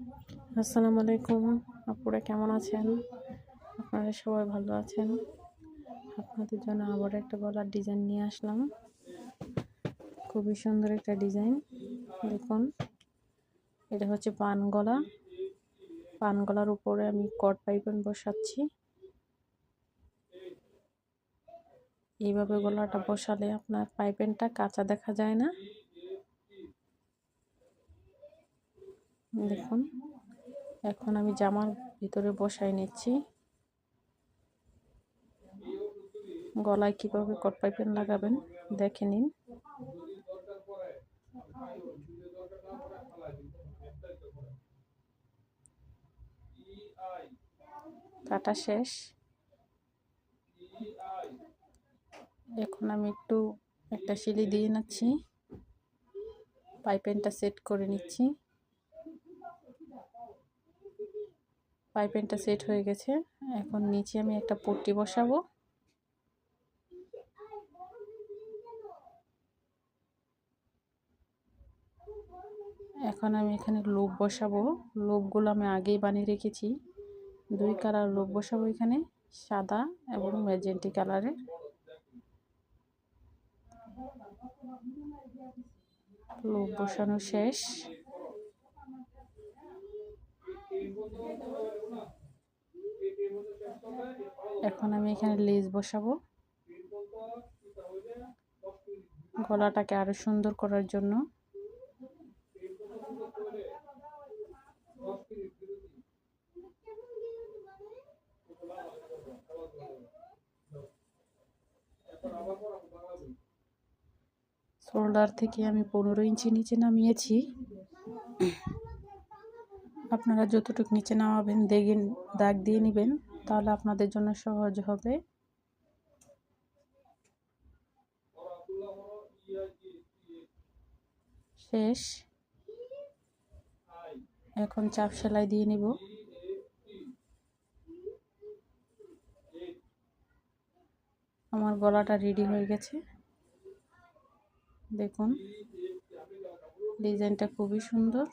আসসালামু আলাইকুম। আপুরা কেমন আছেন? আপনারা সবাই ভালো আছেন? আপনাদের জন্য আবার একটা গলার ডিজাইন নিয়ে আসলাম। খুবই সুন্দর একটা ডিজাইন। দেখুন, এটা হচ্ছে পান গলা। পান গলার উপরে আমি কট পাইপিং বসাচ্ছি। এইভাবে গলাটা বসালে আপনার পাইপিংটা কাঁচা দেখা যায় না। দেখুন, এখন আমি জামার ভিতরে বসাই নিচ্ছি। গলায় কিভাবে কট পাইপিং লাগাবেন দেখে নিন। কাটা শেষ। এখন আমি একটা সিলি দিয়ে নিচ্ছি, পাইপিংটা সেট করে নিচ্ছি। পাইপিংটা সেট হয়ে গেছে। এখন নিচে আমি একটা পট্টি বসাবো। এখন আমি এখানে লুপ বসাবো। লুপগুলো আমি আগেই বানিয়ে রেখেছি। 2 কালার লুপ বসাবো এখানে, সাদা এবং ম্যাজেন্টি কালারের। লুপ বসানো শেষ। এখন আমি এখানে লেস বসাবো গলাটাকে আরো সুন্দর করার জন্য। শোল্ডার থেকে আমি 15 ইঞ্চি নিচে নামিয়েছি। আপনারা যতটুকু নিচে নামাবেন দাগ দিয়ে নেবেন, তাহলে আপনাদের জন্য সহজ হবে। শেষ। এখন চাপ সেলাই দিয়ে নিব। আমার গলাটা রেডি হয়ে গেছে। দেখুন, ডিজাইনটা খুবই সুন্দর।